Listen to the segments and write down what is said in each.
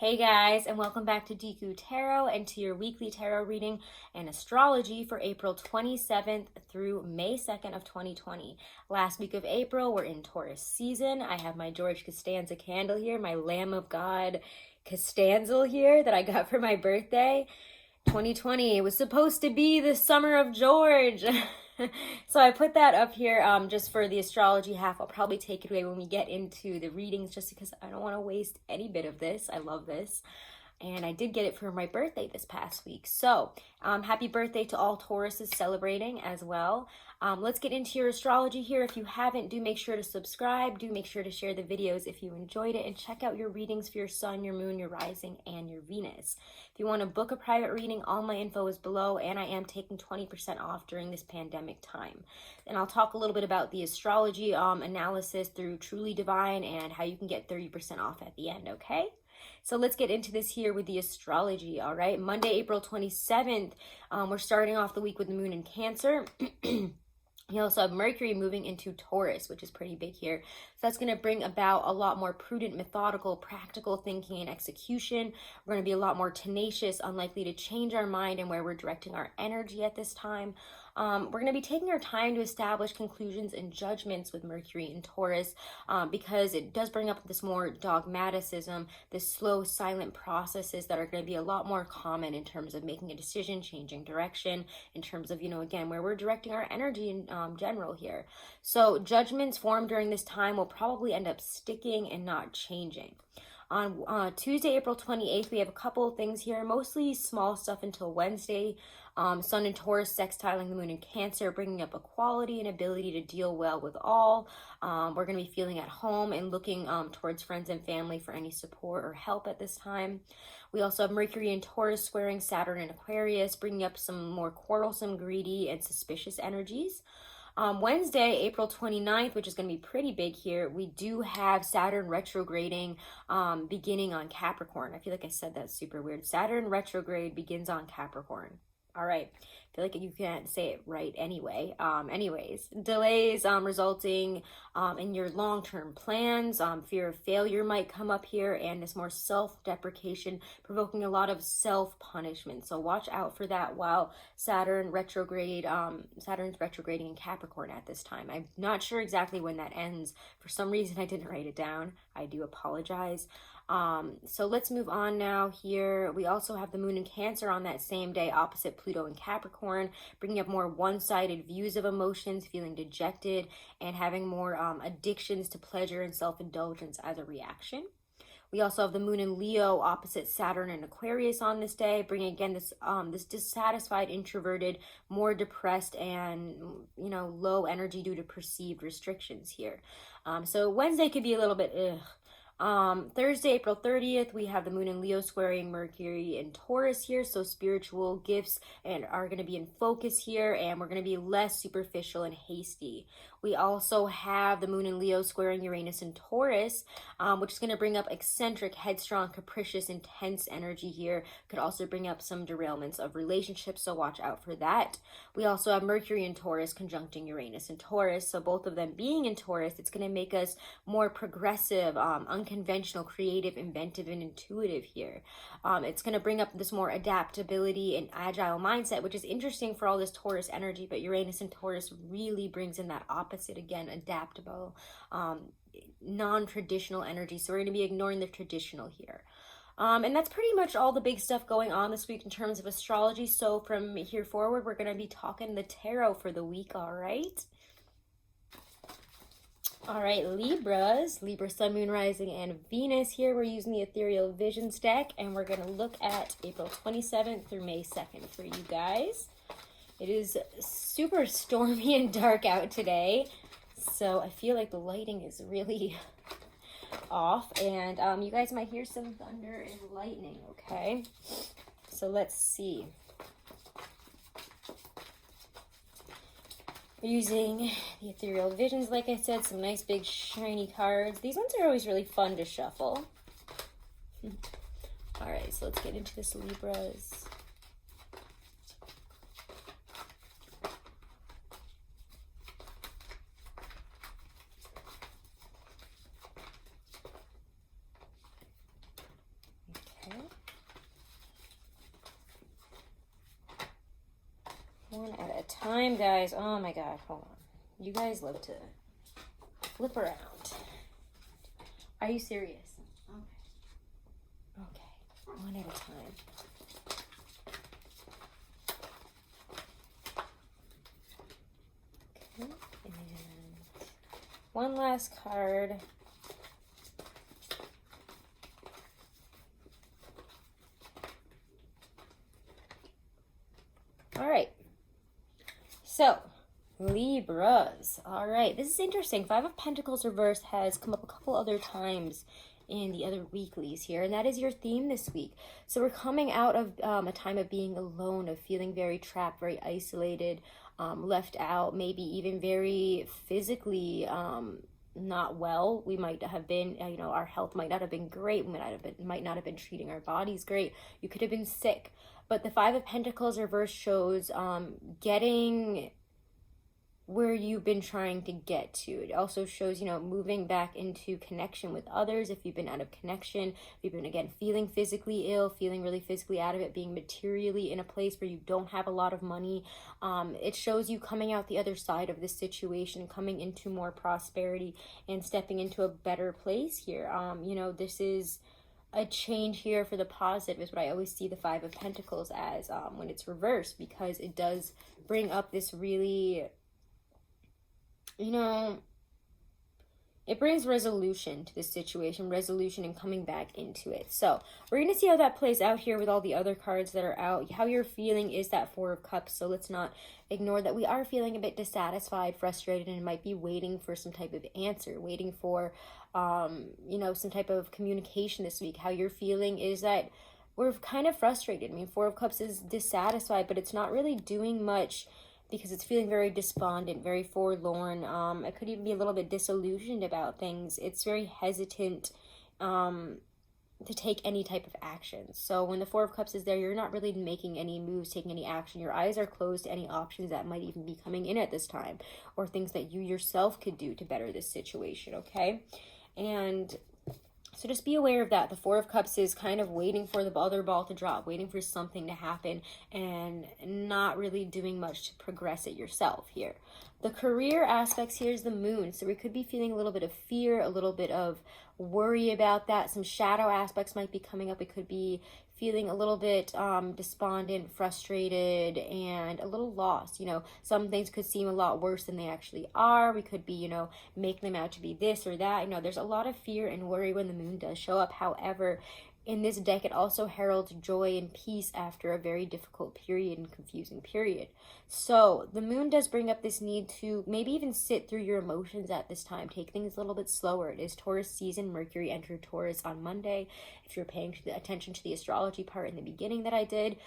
Hey guys, and welcome back to Deku Tarot and to your weekly tarot reading and astrology for April 27th through May 2nd of 2020. Last week of April, we're in Taurus season. I have my George Costanza candle here, my Lamb of God Costanza here that I got for my birthday. 2020, it was supposed to be the summer of George. So I put that up here just for the astrology half. I'll probably take it away when we get into the readings just because I don't want to waste any bit of this. I love this. And I did get it for my birthday this past week. So happy birthday to all Tauruses celebrating as well. Let's get into your astrology here. If you haven't, do make sure to subscribe. Do make sure to share the videos if you enjoyed it. And check out your readings for your sun, your moon, your rising, and your Venus. If you want to book a private reading, all my info is below. And I am taking 20% off during this pandemic time. And I'll talk a little bit about the astrology analysis through Truly Divine and how you can get 30% off at the end, okay? So let's get into this here with the astrology, all right? Monday, April 27th, we're starting off the week with the moon in Cancer. You also have Mercury moving into Taurus, which is pretty big here. So that's going to bring about a lot more prudent, methodical, practical thinking and execution. We're going to be a lot more tenacious, unlikely to change our mind and where we're directing our energy at this time. We're going to be taking our time to establish conclusions and judgments with Mercury in Taurus because it does bring up this more dogmaticism, this slow, silent processes that are going to be a lot more common in terms of making a decision, changing direction, in terms of, again, where we're directing our energy in general here. So judgments formed during this time will probably end up sticking and not changing. On Tuesday, April 28th, we have a couple of things here, mostly small stuff until Wednesday. Sun in Taurus sextiling the moon in Cancer, bringing up equality and ability to deal well with all. We're going to be feeling at home and looking towards friends and family for any support or help at this time. We also have Mercury in Taurus squaring Saturn in Aquarius, bringing up some more quarrelsome, greedy, and suspicious energies. Wednesday, April 29th, which is going to be pretty big here, we do have Saturn retrograding beginning on Capricorn. I feel like I said that super weird. Saturn retrograde begins on Capricorn. All right. I feel like you can't say it right anyway. Anyways, delays resulting in your long-term plans. Fear of failure might come up here, and this more self-deprecation, provoking a lot of self-punishment. So watch out for that while Saturn's retrograding in Capricorn at this time. I'm not sure exactly when that ends. For some reason, I didn't write it down. I do apologize. So let's move on now here. We also have the moon in Cancer on that same day, opposite Pluto in Capricorn, bringing up more one-sided views of emotions, feeling dejected, and having more addictions to pleasure and self-indulgence as a reaction. We also have the moon in Leo opposite Saturn and Aquarius on this day, bringing again this dissatisfied, introverted, more depressed, and low energy due to perceived restrictions here. So Wednesday could be a little bit Thursday, April 30th, we have the moon in Leo squaring Mercury in Taurus here, so spiritual gifts are going to be in focus here, and we're going to be less superficial and hasty. We also have the moon in Leo squaring Uranus in Taurus, which is going to bring up eccentric, headstrong, capricious, intense energy here. Could also bring up some derailments of relationships, so watch out for that. We also have Mercury in Taurus conjuncting Uranus in Taurus, so both of them being in Taurus, it's going to make us more progressive, unconventional, creative, inventive, and intuitive here. It's going to bring up this more adaptability and agile mindset, which is interesting for all this Taurus energy, but Uranus and Taurus really brings in that opposite again, adaptable, non-traditional energy. So we're going to be ignoring the traditional here. And that's pretty much all the big stuff going on this week in terms of astrology. So from here forward, we're going to be talking the tarot for the week, all right? All right, Libras, Libra, Sun, Moon, Rising, and Venus here. We're using the Ethereal Visions deck, and we're going to look at April 27th through May 2nd for you guys. It is super stormy and dark out today, so I feel like the lighting is really off, and you guys might hear some thunder and lightning, okay? So let's see. We're using the Ethereal Visions, like I said, some nice big shiny cards. These ones are always really fun to shuffle. All right, so let's get into this, Libras. time, guys. Oh my god, hold on. You guys love to flip around. Are you serious? Okay. One at a time. Okay. And one last card. All right. So, Libras. All right. This is interesting. Five of Pentacles reverse has come up a couple other times in the other weeklies here, and that is your theme this week. So we're coming out of a time of being alone, of feeling very trapped, very isolated, left out, maybe even very physically not well. We might have been, our health might not have been great. We might not have been treating our bodies great. You could have been sick. But the Five of Pentacles reverse shows getting where you've been trying to get to. It also shows, moving back into connection with others. If you've been out of connection, if you've been, again, feeling physically ill, feeling really physically out of it, being materially in a place where you don't have a lot of money. It shows you coming out the other side of this situation, coming into more prosperity and stepping into a better place here. This is a change here for the positive, is what I always see the Five of Pentacles as when it's reversed, because it does bring up this really, it brings resolution to the situation, resolution and coming back into it. So we're going to see how that plays out here with all the other cards that are out. How you're feeling is that Four of Cups, so let's not ignore that we are feeling a bit dissatisfied, frustrated, and might be waiting for some type of answer, waiting for, some type of communication this week. How you're feeling is that we're kind of frustrated. I mean, Four of Cups is dissatisfied, but it's not really doing much, because it's feeling very despondent, very forlorn. It could even be a little bit disillusioned about things. It's very hesitant to take any type of action. So when the Four of Cups is there, you're not really making any moves, taking any action. Your eyes are closed to any options that might even be coming in at this time, or things that you yourself could do to better this situation, okay? And so just be aware of that. The Four of Cups is kind of waiting for the other ball to drop, waiting for something to happen, and not really doing much to progress it yourself here. The career aspects here is the Moon. So we could be feeling a little bit of fear, a little bit of worry about that. Some shadow aspects might be coming up. It could be feeling a little bit despondent, frustrated, and a little lost. Some things could seem a lot worse than they actually are. We could be, making them out to be this or that. There's a lot of fear and worry when the Moon does show up. However, in this deck, it also heralds joy and peace after a very difficult period and confusing period. So the Moon does bring up this need to maybe even sit through your emotions at this time. Take things a little bit slower. It is Taurus season. Mercury entered Taurus on Monday, if you're paying attention to the astrology part in the beginning that I did.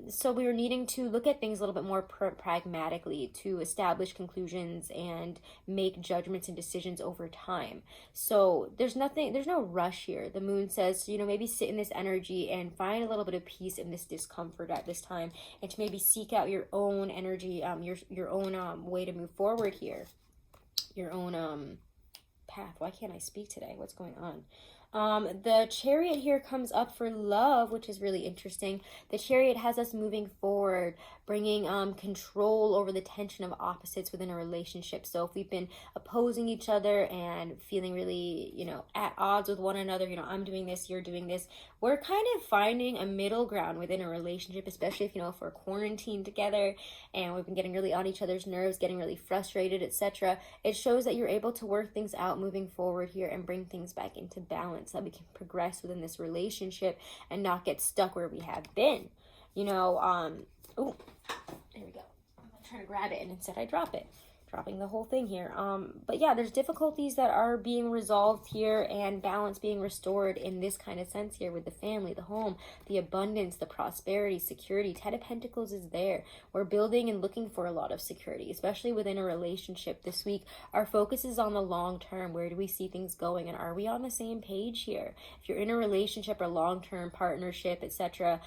So we were needing to look at things a little bit more pragmatically, to establish conclusions and make judgments and decisions over time. So there's no rush here. The Moon says, maybe sit in this energy and find a little bit of peace in this discomfort at this time, and to maybe seek out your own energy, your own way to move forward here, your own path. Why can't I speak today? What's going on? The Chariot here comes up for love, which is really interesting. The Chariot has us moving forward, bringing control over the tension of opposites within a relationship. So if we've been opposing each other and feeling really, at odds with one another, I'm doing this, you're doing this, we're kind of finding a middle ground within a relationship, especially if we're quarantined together and we've been getting really on each other's nerves, getting really frustrated, etc. It shows that you're able to work things out moving forward here and bring things back into balance, so that we can progress within this relationship and not get stuck where we have been. Oh, there we go. I'm trying to grab it and instead I drop it. Dropping the whole thing here. But yeah, there's difficulties that are being resolved here and balance being restored in this kind of sense here with the family, the home, the abundance, the prosperity, security. Ten of Pentacles is there. We're building and looking for a lot of security, especially within a relationship this week. Our focus is on the long term. Where do we see things going? And are we on the same page here? If you're in a relationship or long-term partnership, etc.,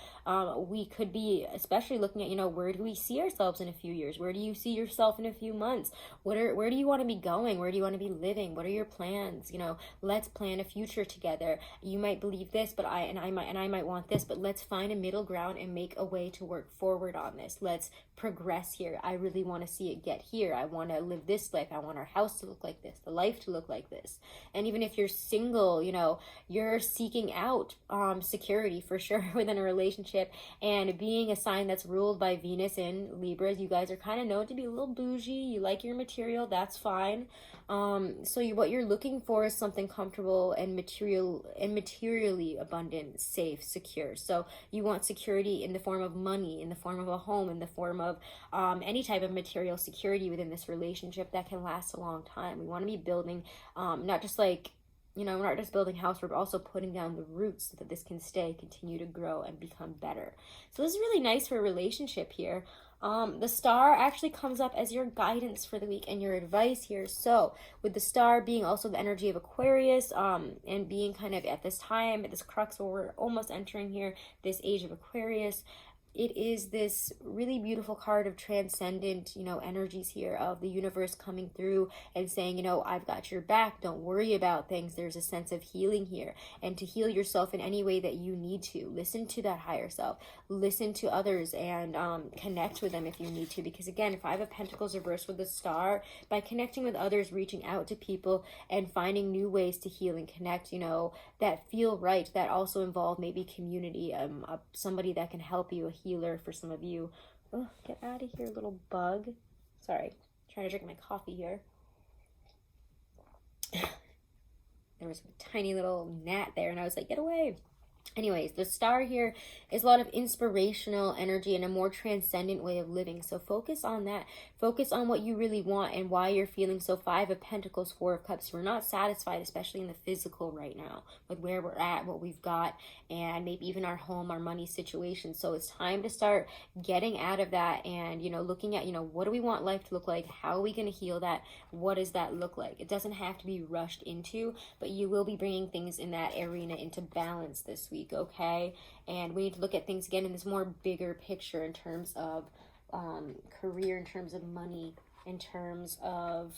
we could be especially looking at, where do we see ourselves in a few years? Where do you see yourself in a few months? plans. Where do you want to be going? Where do you want to be living? What are your plans? You know, let's plan a future together. You might believe this, but I might want this, but let's find a middle ground and make a way to work forward on this. Let's progress here. I really want to see it get here. I want to live this life. I want our house to look like this, the life to look like this. And even if you're single, you know, you're seeking out security for sure within a relationship. And being a sign that's ruled by Venus in Libras, you guys are kind of known to be a little bougie. You like your material, that's fine. So what you're looking for is something comfortable and materially abundant, safe, secure. So you want security in the form of money, in the form of a home, in the form of any type of material security within this relationship that can last a long time. We want to be building, not just like, you know, we're not just building house, we're also putting down the roots so that this can stay, continue to grow, and become better. So this is really nice for a relationship here. The star actually comes up as your guidance for the week and your advice here. So with the star being also the energy of Aquarius, and being kind of at this time, at this crux where we're almost entering here, this age of Aquarius, it is this really beautiful card of transcendent, you know, energies here of the universe coming through and saying, you know, I've got your back. Don't worry about things. There's a sense of healing here. And to heal yourself in any way that you need to. Listen to that higher self. Listen to others and connect with them if you need to. Because again, Five of Pentacles reversed with the star, by connecting with others, reaching out to people and finding new ways to heal and connect, you know, that feel right, that also involve maybe community, somebody that can help you, a healer for some of you. Oh, get out of here, little bug. Sorry, trying to drink my coffee here. There was a tiny little gnat there and I was like, get away. Anyways, the star here is a lot of inspirational energy and a more transcendent way of living. So focus on that. Focus on what you really want and why you're feeling so. Five of Pentacles, Four of Cups. We're not satisfied, especially in the physical right now, with where we're at, what we've got, and maybe even our home, our money situation. So it's time to start getting out of that and, you know, looking at, you know, what do we want life to look like? How are we going to heal that? What does that look like? It doesn't have to be rushed into, but you will be bringing things in that arena into balance this week, okay? And we need to look at things again in this more bigger picture in terms of career, in terms of money, in terms of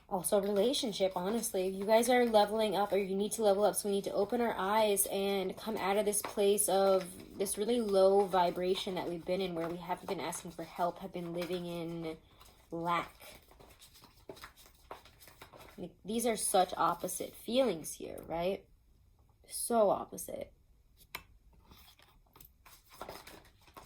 also relationship. Honestly, you guys are leveling up, or you need to level up, so we need to open our eyes and come out of this place of this really low vibration that we've been in, where we haven't been asking for help, have been living in lack. Like, these are such opposite feelings here, right? So opposite.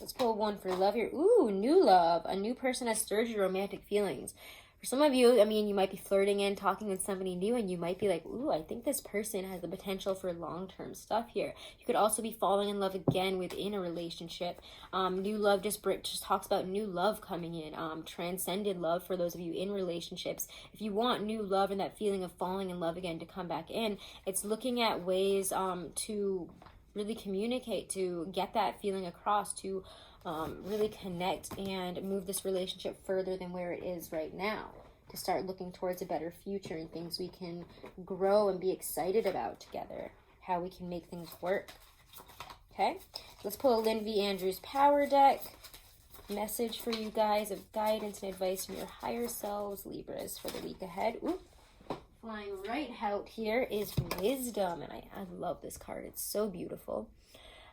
Let's pull one for love here. Ooh, new love. A new person has stirred your romantic feelings. For some of you, I mean, you might be flirting and talking with somebody new, and you might be like, ooh, I think this person has the potential for long-term stuff here. You could also be falling in love again within a relationship. New love just talks about new love coming in. Transcended love for those of you in relationships. If you want new love and that feeling of falling in love again to come back in, it's looking at ways to really communicate, to get that feeling across, to really connect and move this relationship further than where it is right now, to start looking towards a better future and things we can grow and be excited about together, how we can make things work. Okay, let's pull a Lynn V. Andrews Power Deck. Message for you guys of guidance and advice from your higher selves, Libras, for the week ahead. Ooh. Flying right out here is Wisdom, and I love this card. It's so beautiful.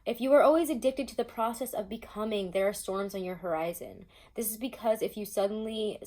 If you are always addicted to the process of becoming, there are storms on your horizon. This is because if suddenly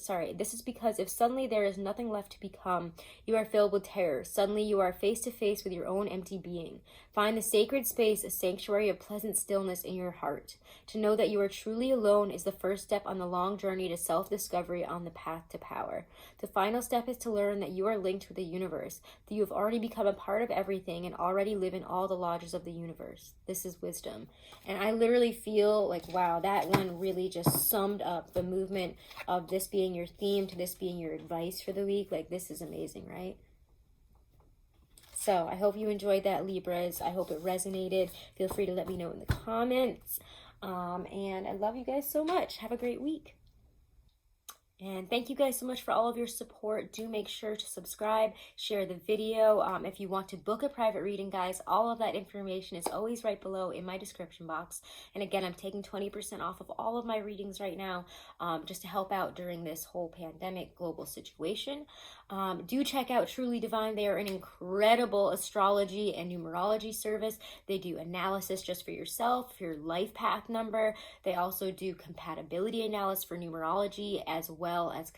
there is nothing left to become, you are filled with terror. Suddenly you are face to face with your own empty being. Find the sacred space, a sanctuary of pleasant stillness in your heart. To know that you are truly alone is the first step on the long journey to self-discovery on the path to power. The final step is to learn that you are linked with the universe, that you have already become a part of everything and already live in all the lodges of the universe. This is Wisdom. And I literally feel like, wow, that one really just summed up the movement of this being your theme to this being your advice for the week. Like, this is amazing, right? So I hope you enjoyed that, Libras. I hope it resonated. Feel free to let me know in the comments. And I love you guys so much. Have a great week. And thank you guys so much for all of your support. Do make sure to subscribe, share the video. If you want to book a private reading, guys, all of that information is always right below in my description box. And again, I'm taking 20% off of all of my readings right now, just to help out during this whole pandemic global situation. Do check out Truly Divine. They are an incredible astrology and numerology service. They do analysis just for yourself, for your life path number. They also do compatibility analysis for numerology as well as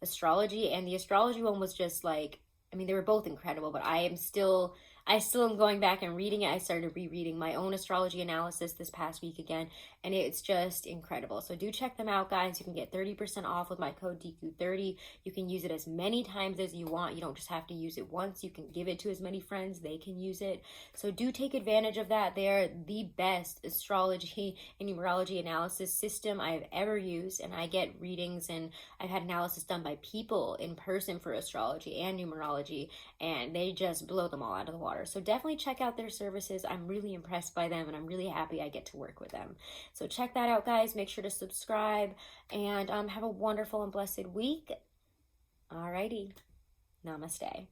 astrology. And the astrology one was just like, I mean, they were both incredible, but I still am going back and reading it. I started rereading my own astrology analysis this past week again, and it's just incredible. So do check them out, guys. You can get 30% off with my code DEKU30. You can use it as many times as you want. You don't just have to use it once. You can give it to as many friends. They can use it. So do take advantage of that. They're the best astrology and numerology analysis system I have ever used, and I get readings and I've had analysis done by people in person for astrology and numerology, and they just blow them all out of the water. So definitely check out their services. I'm really impressed by them, and I'm really happy I get to work with them. So check that out, guys. Make sure to subscribe, and have a wonderful and blessed week. Alrighty. Namaste.